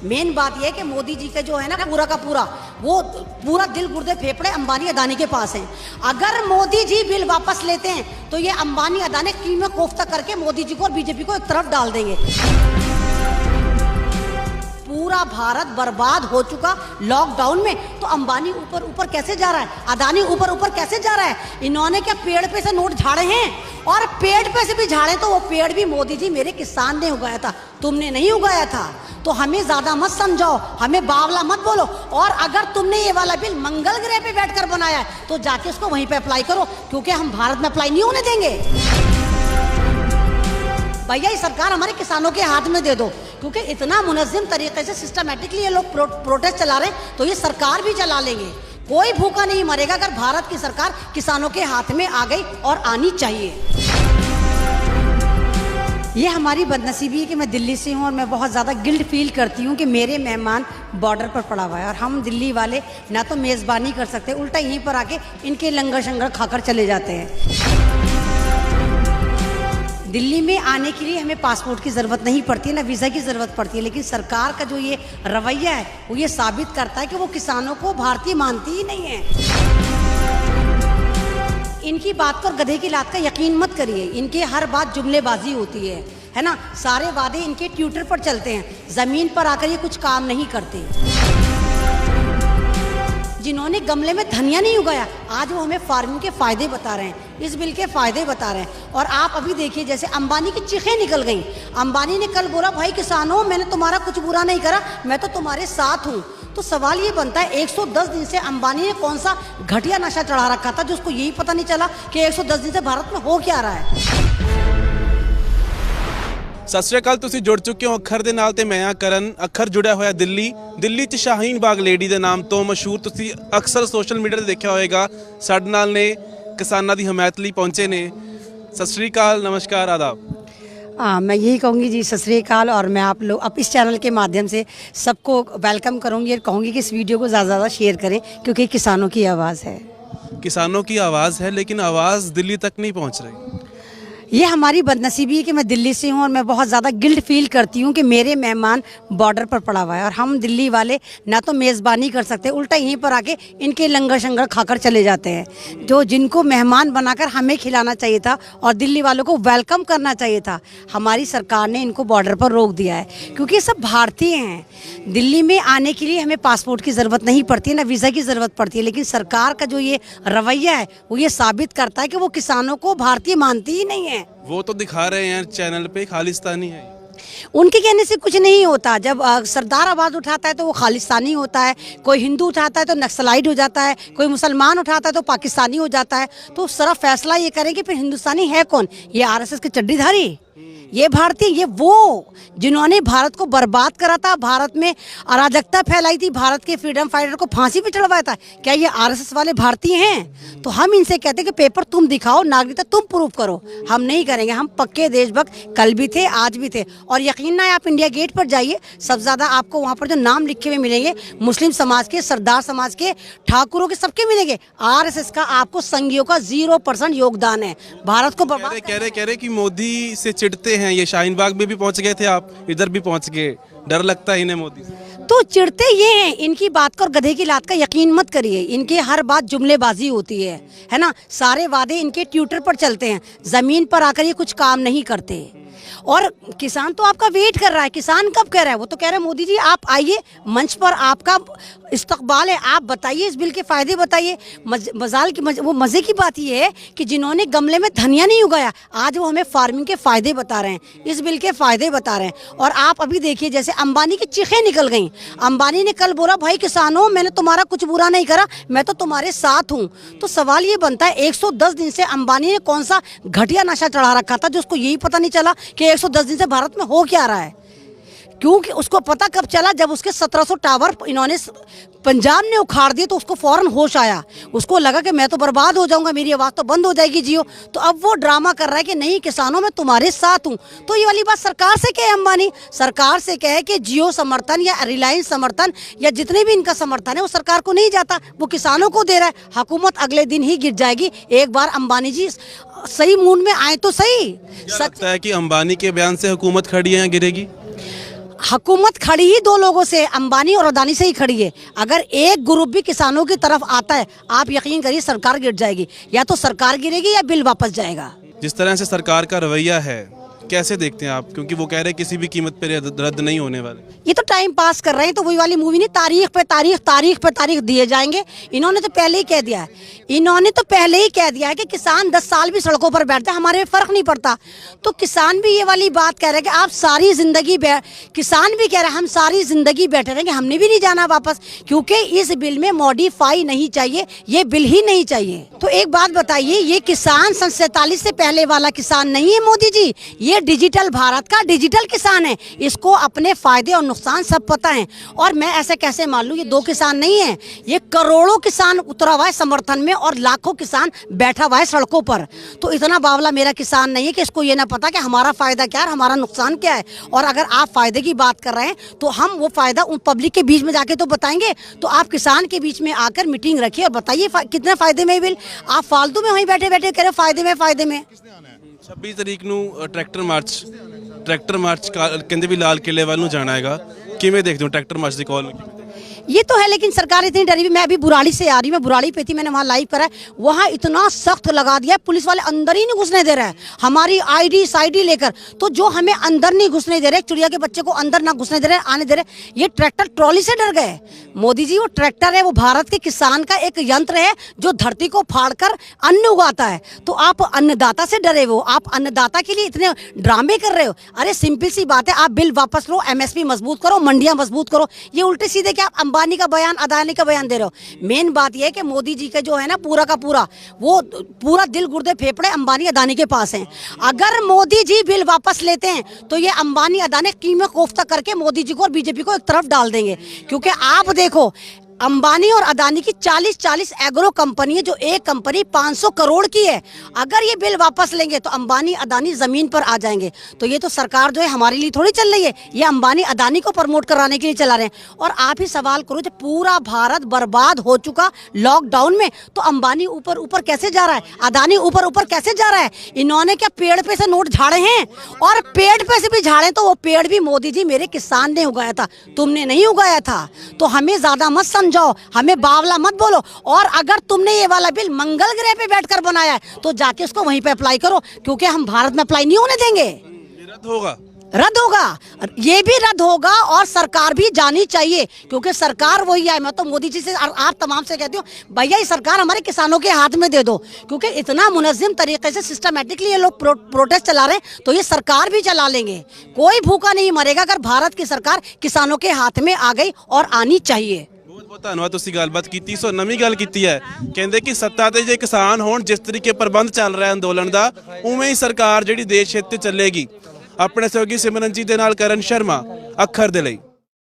Main बात यह है कि मोदी जी का जो है ना पूरा का पूरा दिल गुर्दे फेफड़े अंबानी अदानी के पास हैं। अगर मोदी जी बिल वापस लेते हैं तो ये अंबानी अदानी कीमा कोफ्ता करके मोदी जी को और बीजेपी को एक तरफ डाल देंगे। पूरा भारत बर्बाद हो चुका लॉकडाउन में, तो अंबानी ऊपर ऊपर कैसे जा रहा है, अदानी ऊपर ऊपर कैसे जा रहा है? इन्होंने क्या पेड़ पे से नोट झाड़े हैं? और पेड़ पे से भी झाड़े तो वो पेड़ भी मोदी जी मेरे किसान ने उगाया था, तुमने नहीं उगाया था। तो हमें ज्यादा मत समझाओ, हमें बावला मत बोलो। और अगर तुमने ये वाला बिल मंगल ग्रह पे बैठकर बनाया है तो जाके उसको वहीं पे अप्लाई करो, क्योंकि हम भारत में अप्लाई नहीं होने देंगे। भैया ये सरकार हमारे किसानों के हाथ में दे दो, क्योंकि इतना मुनज़्ज़म तरीके से सिस्टमेटिकली ये लोग प्रोटेस्ट चला रहे हैं, तो ये सरकार भी चला लेंगे। कोई भूखा नहीं मरेगा अगर भारत की सरकार किसानों के हाथ में आ गई, और आनी चाहिए। ये हमारी बदनसीबी है कि मैं दिल्ली से हूँ और मैं बहुत ज़्यादा गिल्ट फील करती हूँ कि मेरे मेहमान बॉर्डर पर पड़ा हुआ है और हम दिल्ली वाले ना तो मेज़बानी कर सकते, उल्टा यहीं पर आके इनके लंगर शंगर खाकर चले जाते हैं। दिल्ली में आने के लिए हमें पासपोर्ट की ज़रूरत नहीं पड़ती है, ना वीज़ा की ज़रूरत पड़ती है, लेकिन सरकार का जो ये रवैया है वो ये साबित करता है कि वो किसानों को भारतीय मानती ही नहीं है। इनकी बात पर गधे की लात का यकीन मत करिए, इनके हर बात जुमलेबाजी होती है ना। सारे वादे इनके ट्विटर पर चलते हैं, ज़मीन पर आकर ये कुछ काम नहीं करते। जिन्होंने गमले में धनिया नहीं उगाया, आज वो हमें फार्मिंग के फायदे बता रहे हैं, इस बिल के फायदे बता रहे हैं। और आप अभी देखिए, जैसे अंबानी की चीखें निकल गई। अंबानी ने कल बोला, भाई किसानों मैंने तुम्हारा कुछ बुरा नहीं करा, मैं तो तुम्हारे साथ हूँ। तो सवाल ये बनता है, 110 दिन से अंबानी ने कौन सा घटिया नशा चढ़ा रखा था जो उसको यही पता नहीं चला कि 110 दिन से भारत में हो क्या रहा है। ਸਤਿ ਸ਼੍ਰੀ ਅਕਾਲ, ਤੁਸੀਂ ਜੁੜ ਚੁੱਕੇ ਹੋ ਅੱਖਰ ਦੇ ਨਾਲ ਤੇ ਮੈਂ ਆ ਕਰਨ। ਅੱਖਰ ਜੁੜਿਆ ਹੋਇਆ ਦਿੱਲੀ 'ਚ ਸ਼ਾਹੀਨ ਬਾਗ ਲੇਡੀ ਦੇ ਨਾਮ ਤੋਂ ਮਸ਼ਹੂਰ, ਤੁਸੀਂ ਅਕਸਰ ਸੋਸ਼ਲ ਮੀਡੀਆ ਤੇ ਦੇਖਿਆ ਹੋਵੇਗਾ। ਸਾਡੇ ਨਾਲ ਨੇ ਕਿਸਾਨਾਂ ਦੀ ਹਮਾਇਤ ਲਈ ਪਹੁੰਚੇ ਨੇ। ਸਤਿ ਸ਼੍ਰੀ ਅਕਾਲ, नमस्कार, आदाब। मैं यही कहूँगी जी, सत श्री अकाल। और मैं आप लोग अब इस चैनल के माध्यम से सबको वेलकम करूँगी और कहूँगी कि इस वीडियो को ज़्यादा से ज़्यादा शेयर करें, क्योंकि किसानों की आवाज़ है। किसानों की आवाज़ है, लेकिन आवाज़ दिल्ली तक नहीं पहुँच रही। ये हमारी बदनसीबी है कि मैं दिल्ली से हूँ और मैं बहुत ज़्यादा गिल्ट फील करती हूँ कि मेरे मेहमान बॉर्डर पर पड़ा हुआ है और हम दिल्ली वाले ना तो मेज़बानी कर सकते, उल्टा यहीं पर आके इनके लंगर शंगर खाकर चले जाते हैं। जो जिनको मेहमान बनाकर हमें खिलाना चाहिए था और दिल्ली वालों को वेलकम करना चाहिए था, हमारी सरकार ने इनको बॉर्डर पर रोक दिया है, क्योंकि ये सब भारतीय हैं। दिल्ली में आने के लिए हमें पासपोर्ट की ज़रूरत नहीं पड़ती है, ना वीज़ा की ज़रूरत पड़ती है, लेकिन सरकार का जो ये रवैया है वो ये साबित करता है कि वो किसानों को भारतीय मानती ही नहीं है। वो तो दिखा रहे हैं चैनल पे खालिस्तानी है। उनके कहने से कुछ नहीं होता। जब सरदार आवाज़ उठाता है तो वो खालिस्तानी होता है, कोई हिंदू उठाता है तो नक्सलाइट हो जाता है, कोई मुसलमान उठाता है तो पाकिस्तानी हो जाता है। तो सारा फैसला ये करें कि फिर हिंदुस्तानी है कौन? ये आरएसएस के चड्डीधारी, ये भारतीय, ये वो जिन्होंने भारत को बर्बाद करा था, भारत में अराजकता फैलाई थी, भारत के फ्रीडम फाइटर को फांसी पे चढ़वाया था। क्या ये आरएसएस वाले भारतीय हैं? तो हम इनसे कहते हैं कि पेपर तुम दिखाओ, नागरिकता तुम प्रूव करो। हम नहीं करेंगे, हम पक्के देशभक्त कल भी थे, आज भी थे। और यकीन ना, आप इंडिया गेट पर जाइए, सबसे ज़्यादा आपको वहाँ पर जो नाम लिखे हुए मिलेंगे मुस्लिम समाज के, सरदार समाज के, ठाकुरों के, सबके मिलेंगे। आरएसएस का आपको संघियों का 0% योगदान है भारत को बर्बाद। कह रहे कि मोदी से चिढ़ते हैं। ये शाहीन बाग में भी पहुंच गए थे, आप इधर भी पहुंच गए, डर लगता है इन्हें मोदी से। तो चिढ़ते ये हैं, इनकी बात को और गधे की लात का यकीन मत करिए, इनके हर बात जुमलेबाजी होती है ना। सारे वादे इनके ट्विटर पर चलते हैं, ज़मीन पर आकर ये कुछ काम नहीं करते। और किसान तो आपका वेट कर रहा है। किसान कब कह रहा है? वो तो कह रहा है मोदी जी आप आइए, मंच पर आपका इस्तकबाल है, आप बताइए, इस बिल के फ़ायदे बताइए। वो मज़े की बात ये है कि जिन्होंने गमले में धनिया नहीं उगाया, आज वो हमें फार्मिंग के फ़ायदे बता रहे हैं, इस बिल के फ़ायदे बता रहे हैं। और आप अभी देखिए, जैसे अंबानी की चीखें निकल गई। अंबानी ने कल बोला, भाई किसानों मैंने तुम्हारा कुछ बुरा नहीं करा, मैं तो तुम्हारे साथ हूँ। तो सवाल ये बनता है, 110 दिन से अंबानी ने कौन सा घटिया नशा चढ़ा रखा था जो उसको यही पता नहीं चला कि 110 दिन से भारत में हो क्या रहा है? क्योंकि उसको पता कब चला, जब उसके 1700 टावर इन्होंने पंजाब ने उखाड़ दिए, तो उसको फौरन होश आया। उसको लगा कि मैं तो बर्बाद हो जाऊंगा, मेरी आवाज़ तो बंद हो जाएगी जियो। तो अब वो ड्रामा कर रहा है कि नहीं किसानों मैं तुम्हारे साथ हूँ। तो ये वाली बात सरकार से कहे, अंबानी सरकार से कहे कि जियो समर्थन या रिलायंस समर्थन या जितने भी इनका समर्थन है वो सरकार को नहीं जाता, वो किसानों को दे रहा है। हुकूमत अगले दिन ही गिर जाएगी। एक बार अंबानी जी सही मूड में आए तो सही। लगता है कि अंबानी के बयान से हुकूमत खड़ी है, गिरेगी। हुकूमत खड़ी ही दो लोगों से, अंबानी और अदानी से ही खड़ी है। अगर एक ग्रुप भी किसानों की तरफ आता है, आप यकीन करिए सरकार गिर जाएगी, या तो सरकार गिरेगी या बिल वापस जाएगा। जिस तरह से सरकार का रवैया है, कैसे देखते हैं आप? क्योंकि वो कह रहे हैं किसी भी कीमत पर रद्द नहीं होने वाले। ये तो टाइम पास कर रहे हैं, तो वही वाली मूवी नहीं, तारीख पे तारीख, तारीख पे तारीख दिए जाएंगे। इन्होंने तो पहले ही कह दिया है, इन्होंने तो पहले ही कह दिया है कि किसान 10 साल भी सड़कों पर बैठते हैं, हमारे फर्क नहीं पड़ता। तो किसान भी ये वाली बात कह रहे हैं कि आप सारी जिंदगी किसान भी कह रहे हैं हम सारी जिंदगी बैठे रहेंगे, हमने भी नहीं जाना वापस, क्योंकि इस बिल में मॉडिफाई नहीं चाहिए, ये बिल ही नहीं चाहिए। तो एक बात बताइए, ये किसान सन 47 से पहले वाला किसान नहीं है मोदी जी, ये डिजिटल भारत का डिजिटल किसान है। इसको अपने फायदे और नुकसान सब पता है। और मैं ऐसे कैसे मान लूं, ये 2 किसान नहीं है, ये करोड़ों किसान उतरा हुआ है समर्थन में और लाखों किसान बैठा हुआ है सड़कों पर। तो इतना बावला मेरा किसान नहीं है कि इसको ये ना पता कि हमारा फायदा क्या है, हमारा नुकसान क्या है। और अगर आप फायदे की बात कर रहे हैं तो हम वो फायदा उन पब्लिक के बीच में जाके तो बताएंगे। तो आप किसान के बीच में आकर मीटिंग रखिए और बताइए कितने फायदे में बिल। आप फालतू में वहीं बैठे बैठे कह रहे फायदे में 26 तरीक ਨੂੰ ट्रैक्टर मार्च ਕਹਿੰਦੇ ਵੀ ਲਾਲ ਕਿਲੇ ਵੱਲ ਨੂੰ ਜਾਣਾ ਹੈਗਾ। ਕਿਵੇਂ ਦੇਖਦੇ ਹੋ ट्रैक्टर मार्च ਦੀ ਕਾਲ? ये तो है, लेकिन सरकार इतनी डरी हुई। मैं अभी बुराड़ी से आ रही हूँ, मैं बुराड़ी पे थी, मैंने वहाँ लाइव करा है, वहाँ इतना सख्त लगा दिया है, पुलिस वाले अंदर ही नहीं घुसने दे रहे हैं हमारी आईडी साईडी लेकर। तो जो हमें अंदर नहीं घुसने दे रहे, चिड़िया के बच्चे को अंदर ना घुसने दे रहे, आने दे रहे, ये ट्रैक्टर ट्रॉली से डर गए। मोदी जी, वो ट्रैक्टर है, वो भारत के किसान का एक यंत्र है जो धरती को फाड़कर अन्न उगाता है। तो आप अन्नदाता से डरे हो, आप अन्नदाता के लिए इतने ड्रामे कर रहे हो। अरे सिंपल सी बात है, आप बिल वापस लो, MSP मजबूत करो, मंडियां मजबूत करो। ये उल्टे सीधे क्या आप अंबानी का बयान, अदानी का बयान दे रहे हो। मेन बात यह है कि मोदी जी का जो है ना पूरा का पूरा, वो पूरा दिल गुर्दे फेफड़े अंबानी अदानी के पास हैं। अगर मोदी जी बिल वापस लेते हैं तो ये अंबानी अदानी कीमा कोफ्ता करके मोदी जी को और बीजेपी को एक तरफ डाल देंगे। क्योंकि आप देखो, अंबानी और अदानी की 40 एग्रो कंपनी है, जो एक कंपनी 500 करोड़ की है। अगर ये बिल वापस लेंगे तो अंबानी अदानी जमीन पर आ जाएंगे। तो ये तो सरकार जो है हमारे लिए थोड़ी चल रही है, ये अंबानी अदानी को प्रमोट कराने के लिए चला रहे हैं। और आप ही सवाल करो, जब पूरा भारत बर्बाद हो चुका लॉकडाउन में, तो अंबानी ऊपर कैसे जा रहा है, अदानी ऊपर कैसे जा रहा है? इन्होंने क्या पेड़ पे से नोट झाड़े हैं? और पेड़ पे से भी झाड़े तो वो पेड़ भी मोदी जी मेरे किसान ने उगाया था, तुमने नहीं उगाया था। तो हमें ज्यादा मत समझाओ, हमें बावला मत बोलो। और अगर तुमने ये वाला बिल मंगल ग्रह पे बैठकर बनाया है तो जाके उसको वहीं पे अप्लाई करो, क्योंकि हम भारत में अप्लाई नहीं होने देंगे। रद्द होगा, ये भी रद्द होगा। और सरकार भी जानी चाहिए, क्योंकि सरकार वही है। मैं तो मोदी जी से और आप तमाम से कहती हूँ, भैया ये सरकार हमारे किसानों के हाथ में दे दो, क्योंकि इतना मुनज़्ज़म तरीके से सिस्टमेटिकली ये लोग प्रोटेस्ट चला रहे हैं, तो ये सरकार भी चला लेंगे। कोई भूखा नहीं मरेगा अगर भारत की सरकार किसानों के हाथ में आ गई, और आनी चाहिए। ਬਹੁਤ ਧੰਨਵਾਦ, ਤੁਸੀਂ ਗੱਲਬਾਤ ਕੀਤੀ। ਸੋ ਨਵੀਂ ਗੱਲ ਕੀਤੀ ਹੈ, ਕਹਿੰਦੇ ਕਿ ਸੱਤਾ ਤੇ ਜੇ ਕਿਸਾਨ ਹੋਣ, ਜਿਸ ਤਰੀਕੇ ਪ੍ਰਬੰਧ ਚੱਲ ਰਿਹਾ ਅੰਦੋਲਨ ਦਾ, ਉਵੇਂ ਹੀ ਸਰਕਾਰ ਜਿਹੜੀ ਦੇਸ਼ ਹਿੱਤ ਤੇ ਚੱਲੇਗੀ। ਆਪਣੇ ਸਹਿਯੋਗੀ ਸਿਮਰਨਜੀਤ ਦੇ ਨਾਲ ਕਰਨ ਸ਼ਰਮਾ, ਅੱਖਰ ਦੇ ਲਈ।